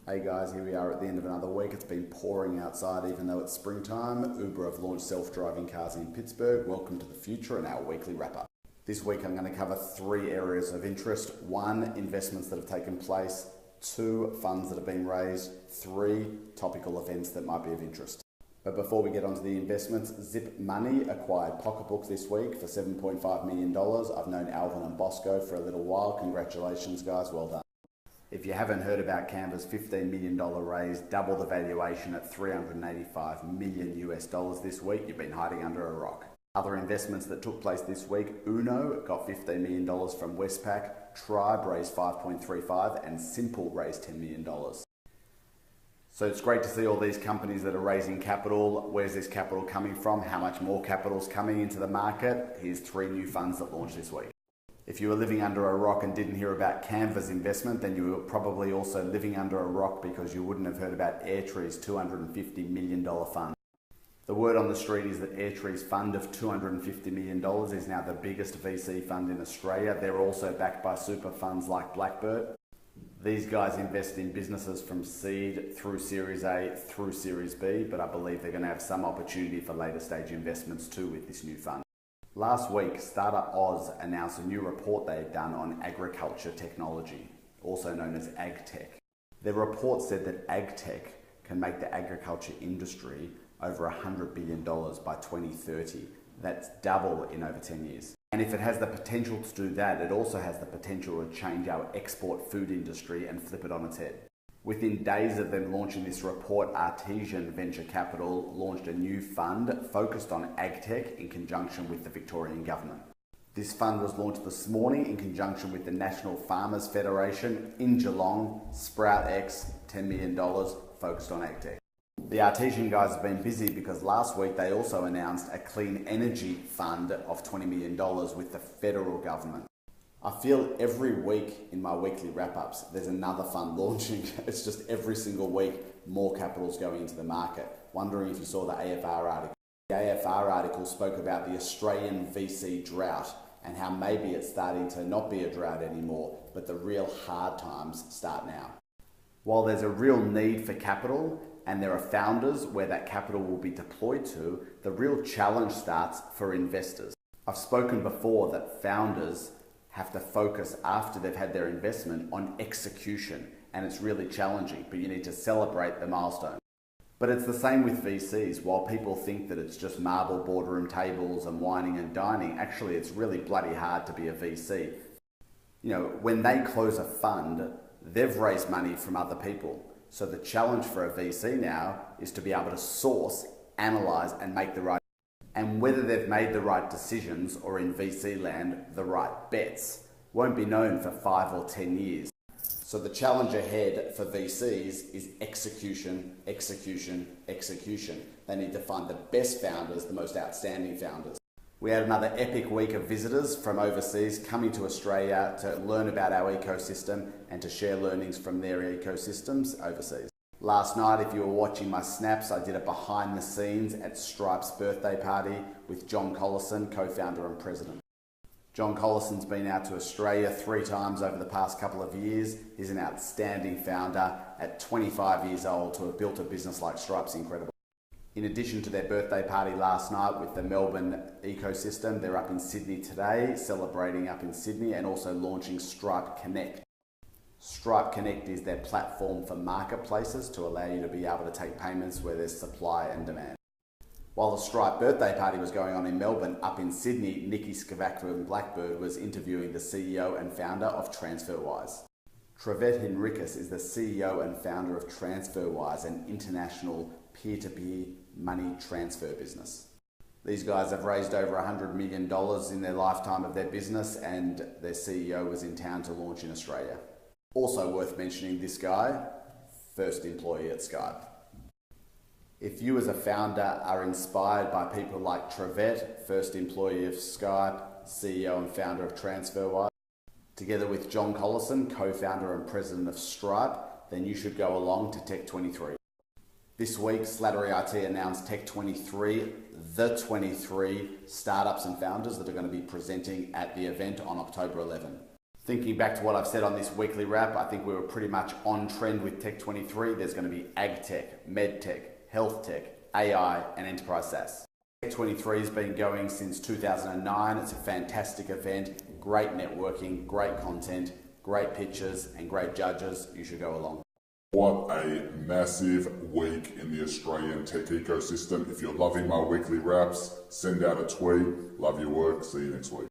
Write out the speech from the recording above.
Hey guys, here we are at the end of another week. It's been pouring outside even though it's springtime. Uber have launched self-driving cars in Pittsburgh. Welcome to the future and our weekly wrap-up. This week I'm going to cover 3 areas of interest. 1, investments that have taken place. 2, funds that have been raised. 3, topical events that might be of interest. But before we get onto the investments, Zip Money acquired Pocketbook this week for $7.5 million. I've known Alvin and Bosco for a little while. Congratulations guys, well done. If you haven't heard about Canva's $15 million raise, double the valuation at $385 million US this week, you've been hiding under a rock. Other investments that took place this week, Uno got $15 million from Westpac, Tribe raised 5.35 and Simple raised $10 million. So it's great to see all these companies that are raising capital. Where's this capital coming from? How much more capital is coming into the market? Here's 3 new funds that launched this week. If you were living under a rock and didn't hear about Canva's investment, then you were probably also living under a rock because you wouldn't have heard about Airtree's $250 million fund. The word on the street is that Airtree's fund of $250 million is now the biggest VC fund in Australia. They're also backed by super funds like Blackbird. These guys invest in businesses from seed through Series A through Series B, but I believe they're going to have some opportunity for later stage investments too with this new fund. Last week, Startup Oz announced a new report they had done on agriculture technology, also known as AgTech. Their report said that AgTech can make the agriculture industry over $100 billion by 2030. That's double in over 10 years. And if it has the potential to do that, it also has the potential to change our export food industry and flip it on its head. Within days of them launching this report, Artesian Venture Capital launched a new fund focused on agtech in conjunction with the Victorian government. This fund was launched this morning in conjunction with the National Farmers Federation in Geelong, SproutX, $10 million focused on agtech. The Artesian guys have been busy because last week they also announced a clean energy fund of $20 million with the federal government. I feel every week in my weekly wrap-ups, there's another fund launching. It's just every single week, more capital's going into the market. Wondering if you saw the AFR article. The AFR article spoke about the Australian VC drought and how maybe it's starting to not be a drought anymore, but the real hard times start now. While there's a real need for capital and there are founders where that capital will be deployed to, the real challenge starts for investors. I've spoken before that founders have to focus after they've had their investment on execution, and it's really challenging, but you need to celebrate the milestone. But it's the same with VCs. While people think that it's just marble boardroom tables and whining and dining, actually it's really bloody hard to be a VC. You know, when they close a fund, they've raised money from other people. So the challenge for a VC now is to be able to source, analyze, and make the right. And whether they've made the right decisions or in VC land, the right bets, won't be known for 5 or 10 years. So the challenge ahead for VCs is execution, execution, execution. They need to find the best founders, the most outstanding founders. We had another epic week of visitors from overseas coming to Australia to learn about our ecosystem and to share learnings from their ecosystems overseas. Last night, if you were watching my snaps, I did a behind the scenes at Stripe's birthday party with John Collison, co-founder and president. John Collison's been out to Australia 3 times over the past couple of years. He's an outstanding founder. At 25 years old, to have built a business like Stripe's incredible. In addition to their birthday party last night with the Melbourne ecosystem, they're up in Sydney today, celebrating up in Sydney and also launching Stripe Connect. Stripe Connect is their platform for marketplaces to allow you to be able to take payments where there's supply and demand. While the Stripe birthday party was going on in Melbourne, up in Sydney, Nikki Skavak from Blackbird was interviewing the CEO and founder of TransferWise. Trevette Henriques is the CEO and founder of TransferWise, an international peer-to-peer money transfer business. These guys have raised over $100 million in their lifetime of their business, and their CEO was in town to launch in Australia. Also worth mentioning this guy, first employee at Skype. If you as a founder are inspired by people like Trevette, first employee of Skype, CEO and founder of TransferWise, together with John Collison, co-founder and president of Stripe, then you should go along to Tech23. This week, Slattery IT announced Tech23, the 23 startups and founders that are going to be presenting at the event on October 11. Thinking back to what I've said on this weekly wrap, I think we were pretty much on trend with Tech 23. There's going to be ag tech, med tech, health tech, AI, and enterprise SaaS. Tech 23 has been going since 2009. It's a fantastic event, great networking, great content, great pictures, and great judges. You should go along. What a massive week in the Australian tech ecosystem. If you're loving my weekly wraps, send out a tweet. Love your work. See you next week.